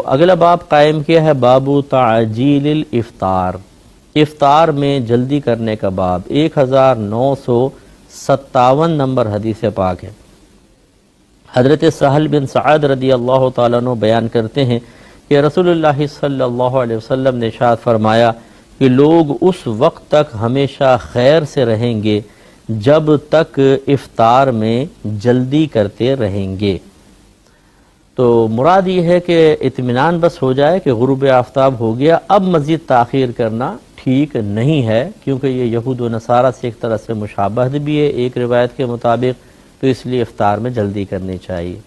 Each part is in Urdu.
اگلا باب قائم کیا ہے بابو تعجیل الافطار، افطار میں جلدی کرنے کا باب، 1957 نمبر حدیث پاک ہے۔ حضرت سہل بن سعد رضی اللہ تعالیٰ عنہ بیان کرتے ہیں کہ رسول اللہ صلی اللہ علیہ وسلم نے ارشاد فرمایا کہ لوگ اس وقت تک ہمیشہ خیر سے رہیں گے جب تک افطار میں جلدی کرتے رہیں گے۔ تو مراد یہ ہے کہ اطمینان بس ہو جائے کہ غروب آفتاب ہو گیا، اب مزید تاخیر کرنا ٹھیک نہیں ہے، کیونکہ یہ یہود و نصارہ سے ایک طرح سے مشابہت بھی ہے ایک روایت کے مطابق، تو اس لیے افطار میں جلدی کرنی چاہیے۔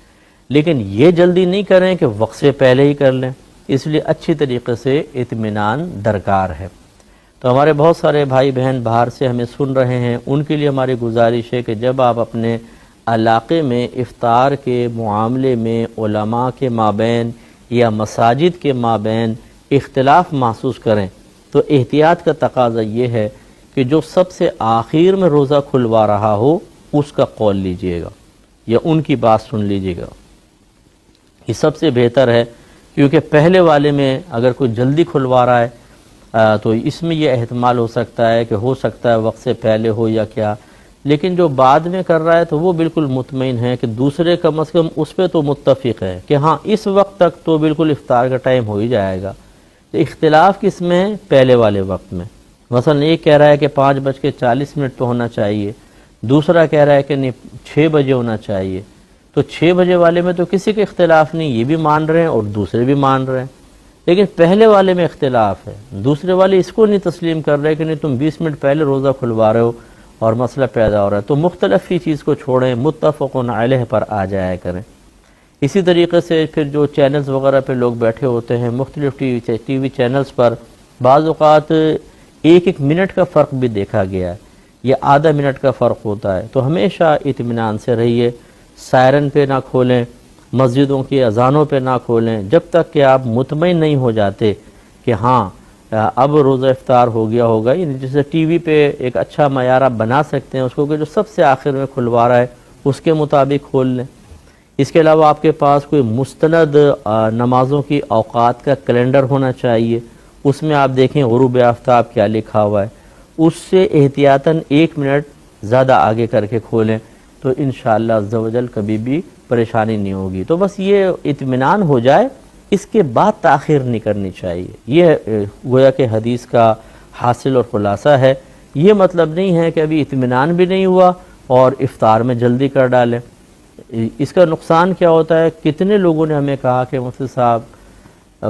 لیکن یہ جلدی نہیں کریں کہ وقت سے پہلے ہی کر لیں، اس لیے اچھی طریقے سے اطمینان درکار ہے۔ تو ہمارے بہت سارے بھائی بہن باہر سے ہمیں سن رہے ہیں، ان کے لیے ہماری گزارش ہے کہ جب آپ اپنے علاقے میں افطار کے معاملے میں علماء کے مابین یا مساجد کے مابین اختلاف محسوس کریں تو احتیاط کا تقاضا یہ ہے کہ جو سب سے آخر میں روزہ کھلوا رہا ہو اس کا قول لیجئے گا یا ان کی بات سن لیجئے گا، یہ سب سے بہتر ہے، کیونکہ پہلے والے میں اگر کوئی جلدی کھلوا رہا ہے تو اس میں یہ احتمال ہو سکتا ہے کہ ہو سکتا ہے وقت سے پہلے ہو یا کیا، لیکن جو بعد میں کر رہا ہے تو وہ بالکل مطمئن ہے کہ دوسرے کم از کم اس پہ تو متفق ہے کہ ہاں اس وقت تک تو بالکل افطار کا ٹائم ہو ہی جائے گا۔ اختلاف کس میں ہے؟ پہلے والے وقت میں، مثلا ایک کہہ رہا ہے کہ 5:40 پہ ہونا چاہیے، دوسرا کہہ رہا ہے کہ نہیں 6 بجے ہونا چاہیے، تو 6 بجے والے میں تو کسی کے اختلاف نہیں، یہ بھی مان رہے ہیں اور دوسرے بھی مان رہے ہیں، لیکن پہلے والے میں اختلاف ہے، دوسرے والے اس کو نہیں تسلیم کر رہے کہ نہیں تم 20 منٹ پہلے روزہ کھلوا رہے ہو اور مسئلہ پیدا ہو رہا ہے، تو مختلف ہی چیز کو چھوڑیں، متفقن علیہ پر آ جایا کریں۔ اسی طریقے سے پھر جو چینلز وغیرہ پہ لوگ بیٹھے ہوتے ہیں، مختلف ٹی وی چینلز پر بعض اوقات 1 منٹ کا فرق بھی دیکھا گیا ہے یا آدھا منٹ کا فرق ہوتا ہے، تو ہمیشہ اطمینان سے رہیے، سائرن پہ نہ کھولیں، مسجدوں کی اذانوں پہ نہ کھولیں جب تک کہ آپ مطمئن نہیں ہو جاتے کہ ہاں اب روزہ افطار ہو گیا ہوگا۔ یعنی جیسے ٹی وی پہ ایک اچھا معیار آپ بنا سکتے ہیں اس کو کہ جو سب سے آخر میں کھلوا رہا ہے اس کے مطابق کھول لیں۔ اس کے علاوہ آپ کے پاس کوئی مستند نمازوں کی اوقات کا کیلنڈر ہونا چاہیے، اس میں آپ دیکھیں غروب آفتاب کیا لکھا ہوا ہے، اس سے احتیاطاً 1 منٹ زیادہ آگے کر کے کھولیں تو انشاءاللہ عز و جل کبھی بھی پریشانی نہیں ہوگی۔ تو بس یہ اطمینان ہو جائے، اس کے بعد تاخیر نہیں کرنی چاہیے، یہ گویا کہ حدیث کا حاصل اور خلاصہ ہے۔ یہ مطلب نہیں ہے کہ ابھی اطمینان بھی نہیں ہوا اور افطار میں جلدی کر ڈالیں۔ اس کا نقصان کیا ہوتا ہے؟ کتنے لوگوں نے ہمیں کہا کہ مفتی صاحب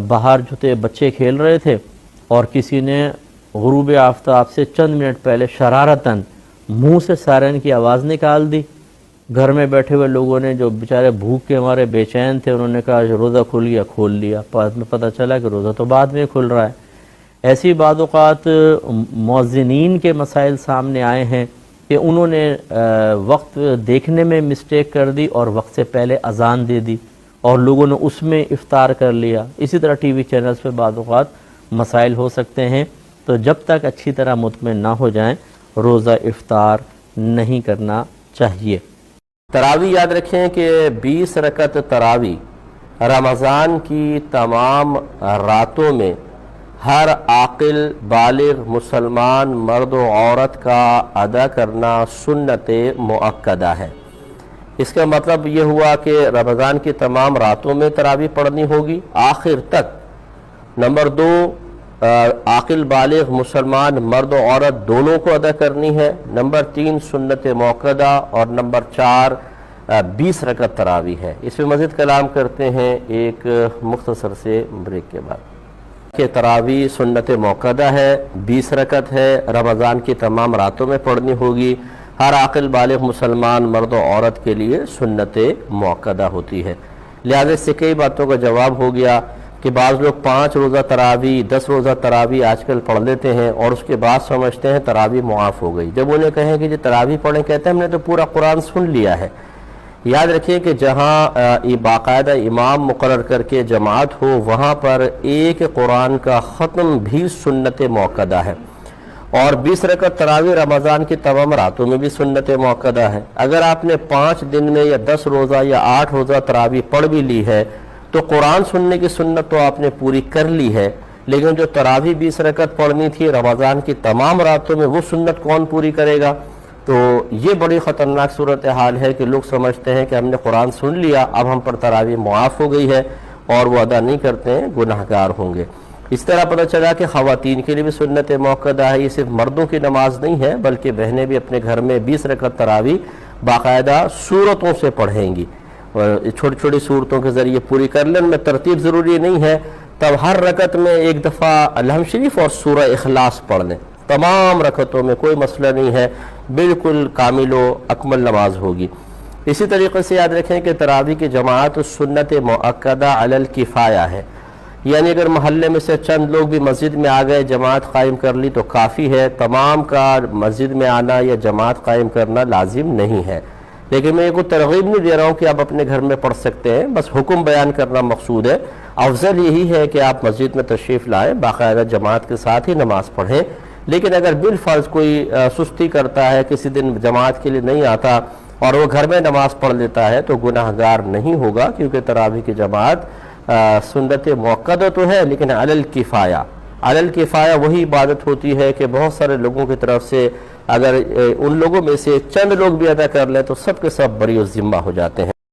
باہر جو تھے بچے کھیل رہے تھے اور کسی نے غروب آفتاب سے چند منٹ پہلے شرارتاً منہ سے سائرن کی آواز نکال دی، گھر میں بیٹھے ہوئے لوگوں نے جو بیچارے بھوک کے ہمارے بے چین تھے انہوں نے کہا روزہ کھل گیا، کھول لیا، بعد میں پتہ چلا کہ روزہ تو بعد میں کھل رہا ہے۔ ایسی بعض اوقات مؤذنین کے مسائل سامنے آئے ہیں کہ انہوں نے وقت دیکھنے میں مسٹیک کر دی اور وقت سے پہلے اذان دے دی اور لوگوں نے اس میں افطار کر لیا۔ اسی طرح ٹی وی چینلز پہ بعض اوقات مسائل ہو سکتے ہیں، تو جب تک اچھی طرح مطمئن نہ ہو جائیں روزہ افطار نہیں کرنا چاہیے۔ تراوی یاد رکھیں کہ 20 رکعت تراوی رمضان کی تمام راتوں میں ہر عاقل بالغ مسلمان مرد و عورت کا ادا کرنا سنت مؤکدہ ہے۔ اس کا مطلب یہ ہوا کہ رمضان کی تمام راتوں میں تراوی پڑھنی ہوگی آخر تک۔ نمبر 2، عاقل بالغ مسلمان مرد و عورت دونوں کو ادا کرنی ہے۔ نمبر 3 سنت موقدہ، اور نمبر 4 20 رکعت تراوی ہے۔ اس میں مزید کلام کرتے ہیں ایک مختصر سے بریک کے بعد کہ تراوی سنت موقدہ ہے، 20 رکعت ہے، رمضان کی تمام راتوں میں پڑھنی ہوگی، ہر عاقل بالغ مسلمان مرد و عورت کے لیے سنت موقدہ ہوتی ہے۔ لہذا اس سے کئی باتوں کا جواب ہو گیا کہ بعض لوگ 5 روزہ تراوی 10 روزہ تراوی آج کل پڑھ لیتے ہیں اور اس کے بعد سمجھتے ہیں تراوی معاف ہو گئی۔ جب انہیں کہیں کہ یہ تراوی پڑھیں، کہتے ہیں ہم نے تو پورا قرآن سن لیا ہے۔ یاد رکھیں کہ جہاں باقاعدہ امام مقرر کر کے جماعت ہو وہاں پر ایک قرآن کا ختم بھی سنت موقدہ ہے، اور 20 رکعت تراوی رمضان کی تمام راتوں میں بھی سنت موقدہ ہے۔ اگر آپ نے 5 دن میں یا 10 روزہ یا 8 روزہ تراوی پڑھ بھی لی ہے تو قرآن سننے کی سنت تو آپ نے پوری کر لی ہے، لیکن جو تراویح 20 رکعت پڑھنی تھی رمضان کی تمام راتوں میں، وہ سنت کون پوری کرے گا؟ تو یہ بڑی خطرناک صورتحال ہے کہ لوگ سمجھتے ہیں کہ ہم نے قرآن سن لیا، اب ہم پر تراویح معاف ہو گئی ہے، اور وہ ادا نہیں کرتے ہیں، گناہگار ہوں گے۔ اس طرح پتہ چلا کہ خواتین کے لیے بھی سنت موقدہ ہے، یہ صرف مردوں کی نماز نہیں ہے بلکہ بہنیں بھی اپنے گھر میں 20 رکعت تراویح باقاعدہ سورتوں سے پڑھیں گی، اور چھوٹی چھوٹی صورتوں کے ذریعے پوری کر لیں۔ ان میں ترتیب ضروری نہیں ہے، تب ہر رکعت میں ایک دفعہ الحمد شریف اور سورہ اخلاص پڑھ لیں، تمام رکعتوں میں کوئی مسئلہ نہیں ہے، بالکل کامل و اکمل نماز ہوگی۔ اسی طریقے سے یاد رکھیں کہ تراویح کی جماعت سنت مؤکدہ علی الکفایہ ہے، یعنی اگر محلے میں سے چند لوگ بھی مسجد میں آ گئے، جماعت قائم کر لی تو کافی ہے، تمام کا مسجد میں آنا یا جماعت قائم کرنا لازم نہیں ہے۔ لیکن میں یہ کوئی ترغیب نہیں دے رہا ہوں کہ آپ اپنے گھر میں پڑھ سکتے ہیں، بس حکم بیان کرنا مقصود ہے۔ افضل یہی ہے کہ آپ مسجد میں تشریف لائیں، باقاعدہ جماعت کے ساتھ ہی نماز پڑھیں، لیکن اگر بالفرض کوئی سستی کرتا ہے، کسی دن جماعت کے لیے نہیں آتا اور وہ گھر میں نماز پڑھ لیتا ہے تو گناہگار نہیں ہوگا، کیونکہ تراویح کی جماعت سنت موقدہ تو ہے لیکن علی الکفایہ۔ علی الکفایہ وہی عبادت ہوتی ہے کہ بہت سارے لوگوں کی طرف سے اگر ان لوگوں میں سے چند لوگ بھی ادا کر لیں تو سب کے سب بری الذمہ ہو جاتے ہیں۔